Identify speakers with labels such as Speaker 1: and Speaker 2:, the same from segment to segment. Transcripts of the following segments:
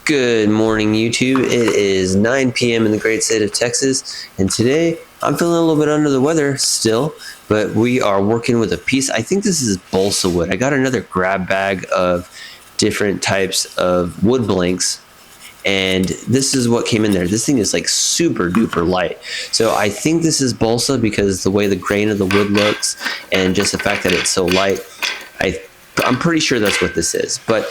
Speaker 1: Good morning, YouTube. It is 9 p.m. in the great state of Texas, and today I'm feeling a little bit under the weather still, but we are working with a piece. I think this is balsa wood. I got another grab bag of different types of wood blanks, and this is what came in there. This thing is like super duper light. So I think this is balsa because the way the grain of the wood looks and just the fact that it's so light, I'm pretty sure that's what this is. But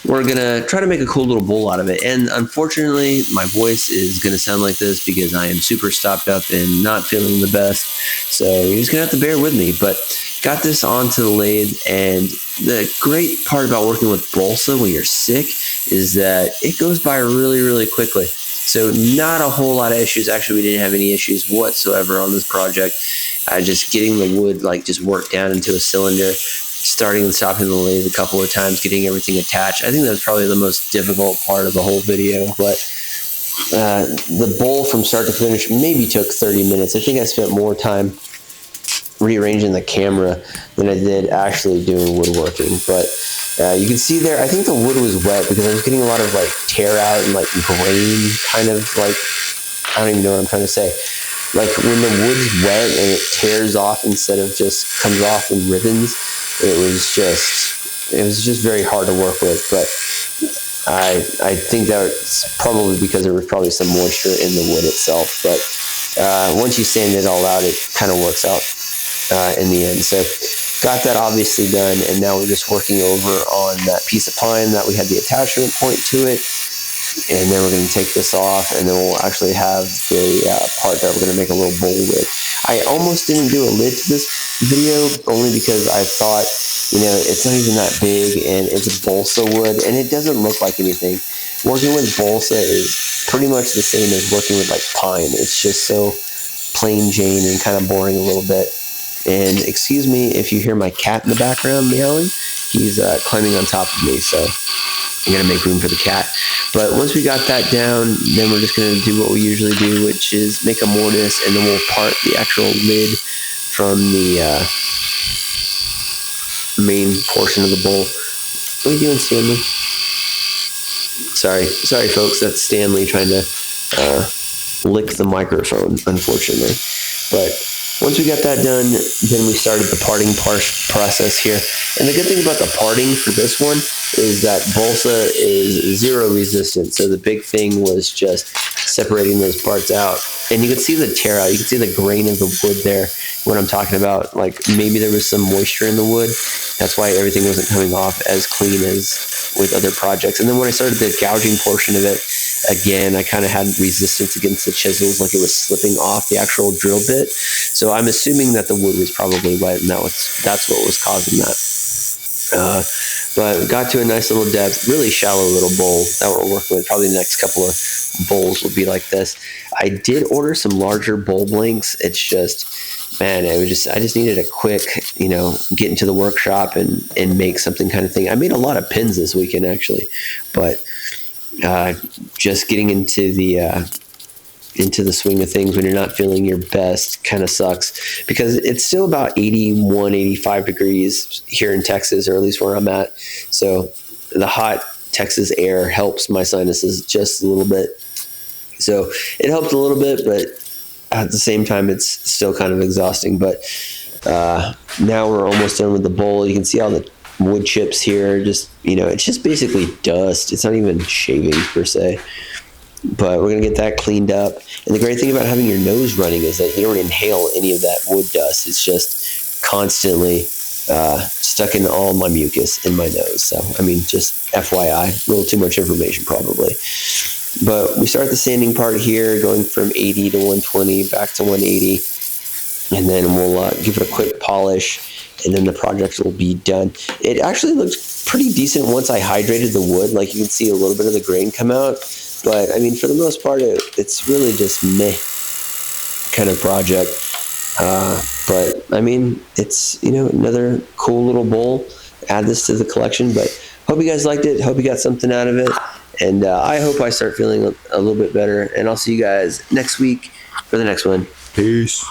Speaker 1: we're gonna try to make a cool little bowl out of it. And unfortunately, my voice is gonna sound like this because I am super stopped up and not feeling the best. So you're just gonna have to bear with me. But got this onto the lathe, and the great part about working with balsa when you're sick is that it goes by really, really quickly. So not a whole lot of issues. Actually, we didn't have any issues whatsoever on this project. Just getting the wood just worked down into a cylinder, starting and stopping the lathe a couple of times, getting everything attached. I think that was probably the most difficult part of the whole video, but the bowl from start to finish maybe took 30 minutes. I think I spent more time rearranging the camera than I did actually doing woodworking. But you can see there, I think the wood was wet because I was getting a lot of tear out and grain kind of I don't even know what I'm trying to say. Like when the wood's wet and it tears off instead of just comes off in ribbons, it was just very hard to work with. But I think that's probably because there was probably some moisture in the wood itself. But once you sand it all out, it kind of works out in the end. So got that obviously done, and now we're just working over on that piece of pine that we had the attachment point to it. And then we're going to take this off, and then we'll actually have the part that we're going to make a little bowl lid. I almost didn't do a lid to this video only because I thought, it's not even that big, and it's balsa wood, and it doesn't look like anything. Working with balsa is pretty much the same as working with pine. It's just so plain Jane and kind of boring a little bit. And excuse me if you hear my cat in the background meowing. He's climbing on top of me, so I'm going to make room for the cat. But once we got that down, then we're just going to do what we usually do, which is make a mortise, and then we'll part the actual lid from the main portion of the bowl. What are you doing, Stanley? Sorry, folks. That's Stanley trying to lick the microphone, unfortunately. But once we got that done, then we started the parting process here. And the good thing about the parting for this one is that balsa is zero resistant. So the big thing was just separating those parts out. And you can see the tear out. You can see the grain of the wood there, what I'm talking about. Maybe there was some moisture in the wood. That's why everything wasn't coming off as clean as with other projects. And then when I started the gouging portion of it, again, I kind of had resistance against the chisels, like it was slipping off the actual drill bit. So I'm assuming that the wood was probably wet, and that's what was causing that. But got to a nice little depth, really shallow little bowl that we're working with. Probably the next couple of bowls will be like this. I did order some larger bowl blanks. It's just, man, I just needed a quick, get into the workshop and make something kind of thing. I made a lot of pins this weekend actually, but just getting into the swing of things when you're not feeling your best kind of sucks, because it's still about 81, 85 degrees here in Texas, or at least where I'm at. So the hot Texas air helps my sinuses just a little bit. So it helped a little bit, but at the same time, it's still kind of exhausting. But now we're almost done with the bowl. You can see all the wood chips here. It's just basically dust. It's not even shavings per se. But we're going to get that cleaned up. And the great thing about having your nose running is that you don't inhale any of that wood dust. It's just constantly stuck in all my mucus in my nose. So, just FYI, a little too much information probably. But we start the sanding part here, going from 80 to 120 back to 180. And then we'll give it a quick polish, and then the project will be done. It actually looks pretty decent once I hydrated the wood. You can see a little bit of the grain come out. But, for the most part, it's really just meh kind of project. But, it's, another cool little bowl. Add this to the collection. But hope you guys liked it. Hope you got something out of it. And I hope I start feeling a little bit better. And I'll see you guys next week for the next one. Peace.